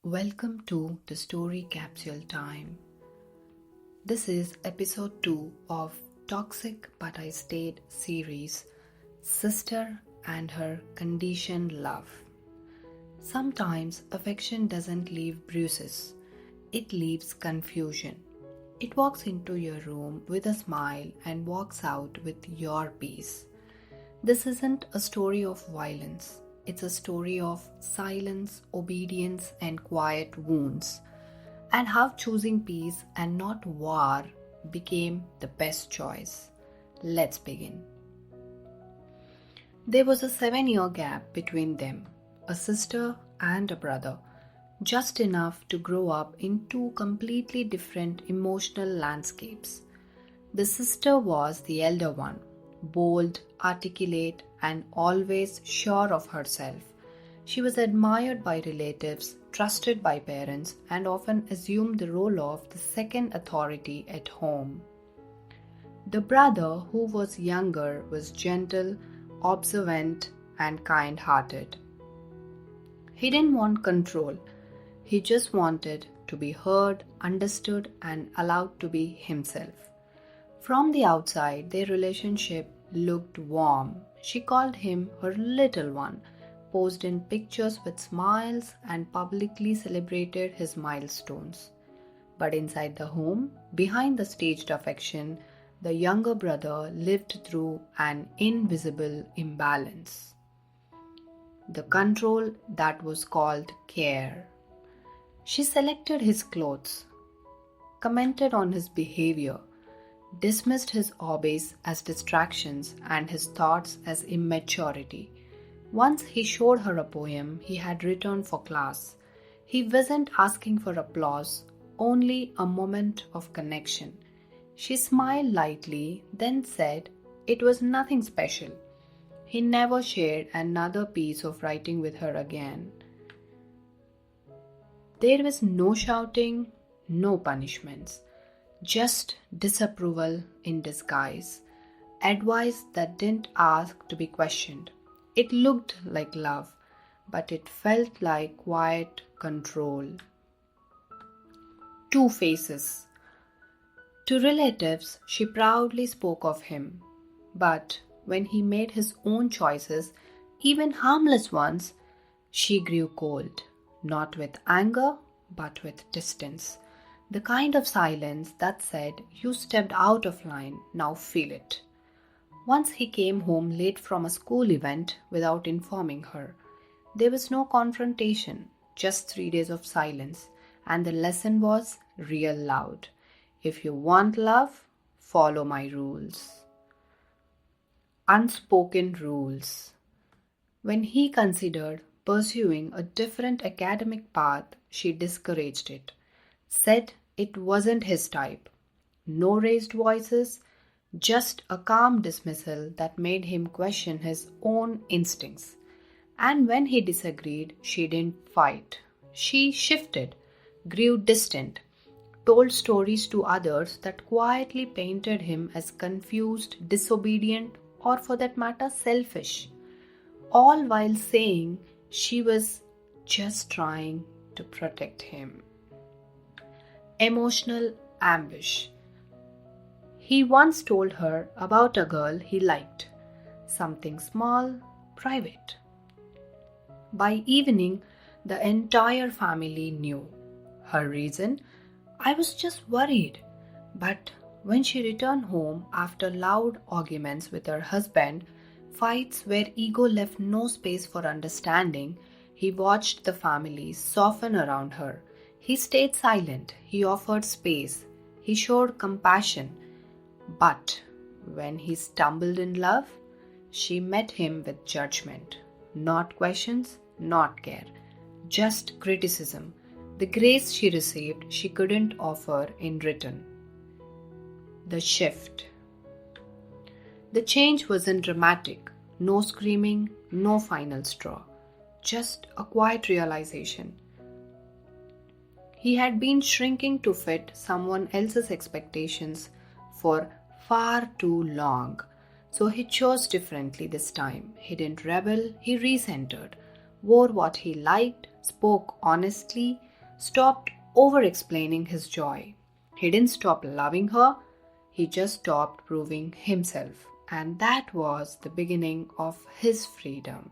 Welcome to the Story Capsule Time. This is episode 2 of Toxic But I Stayed series, Sister and Her Conditioned Love. Sometimes affection doesn't leave bruises, it leaves confusion. It walks into your room with a smile and walks out with your peace. This isn't a story of violence. It's a story of silence, obedience, and quiet wounds, and how choosing peace and not war became the best choice. Let's begin. There was a 7-year gap between them, a sister and a brother, just enough to grow up in two completely different emotional landscapes. The sister was the elder one, bold, articulate, and always sure of herself. She was admired by relatives, trusted by parents, and often assumed the role of the second authority at home. The brother, who was younger, was gentle, observant, and kind-hearted. He didn't want control. He just wanted to be heard, understood, and allowed to be himself. From the outside, their relationship looked warm. She called him her little one, posed in pictures with smiles, and publicly celebrated his milestones. But inside the home, behind the staged affection, the younger brother lived through an invisible imbalance. The control that was called care. She selected his clothes, commented on his behavior, dismissed his hobbies as distractions and his thoughts as immaturity. Once he showed her a poem he had written for class. He wasn't asking for applause, only a moment of connection. She smiled lightly, then said it was nothing special. He never shared another piece of writing with her again. There was no shouting, no punishments. Just disapproval in disguise. Advice that didn't ask to be questioned. It looked like love, but it felt like quiet control. Two faces. To relatives, she proudly spoke of him. But when he made his own choices, even harmless ones, she grew cold. Not with anger, but with distance. The kind of silence that said, "You stepped out of line, now feel it." Once he came home late from a school event without informing her. There was no confrontation, just 3 days of silence, and the lesson was real loud. If you want love, follow my rules. Unspoken rules. When he considered pursuing a different academic path, she discouraged it. Said it wasn't his type. No raised voices, just a calm dismissal that made him question his own instincts. And when he disagreed, she didn't fight. She shifted, grew distant, told stories to others that quietly painted him as confused, disobedient, or for that matter, selfish. All while saying she was just trying to protect him. Emotional ambush. He once told her about a girl he liked. Something small, private. By evening, the entire family knew. Her reason? I was just worried. But when she returned home after loud arguments with her husband, fights where ego left no space for understanding, he watched the family soften around her. He stayed silent, he offered space, he showed compassion. But when he stumbled in love, she met him with judgment. Not questions, not care, just criticism. The grace she received, she couldn't offer in return. The shift. The change wasn't dramatic. No screaming, no final straw. Just a quiet realization. He had been shrinking to fit someone else's expectations for far too long. So he chose differently this time. He didn't rebel, he recentered, wore what he liked, spoke honestly, stopped over explaining his joy. He didn't stop loving her, he just stopped proving himself. And that was the beginning of his freedom.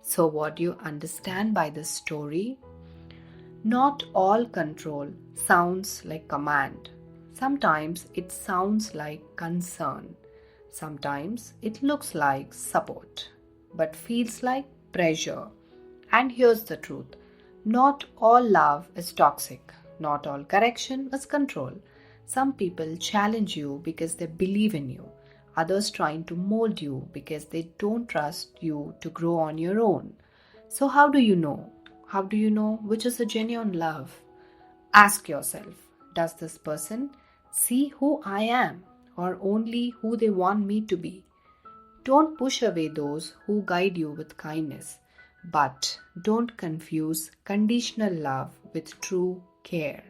So, what do you understand by this story? Not all control sounds like command. Sometimes it sounds like concern. Sometimes it looks like support, but feels like pressure. And here's the truth: not all love is toxic, not all correction is control. Some people challenge you because they believe in you, others trying to mold you because they don't trust you to grow on your own. So, how do you know? How do you know which is a genuine love? Ask yourself, does this person see who I am or only who they want me to be? Don't push away those who guide you with kindness, but don't confuse conditional love with true care.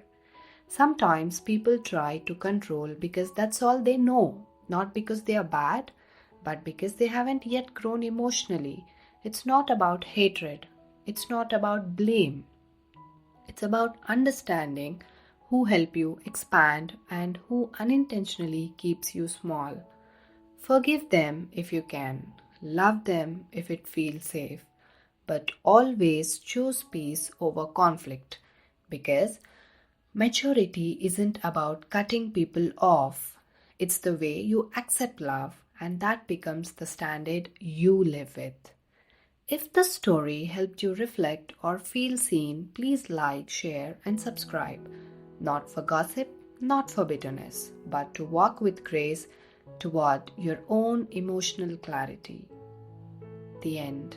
Sometimes people try to control because that's all they know, not because they are bad, but because they haven't yet grown emotionally. It's not about hatred, it's not about blame. It's about understanding who help you expand and who unintentionally keeps you small. Forgive them if you can, love them if it feels safe, but always choose peace over conflict, because maturity isn't about cutting people off. It's the way you accept love, and that becomes the standard you live with. If the story helped you reflect or feel seen, please like, share, and subscribe. Not for gossip, not for bitterness, but to walk with grace toward your own emotional clarity. The end.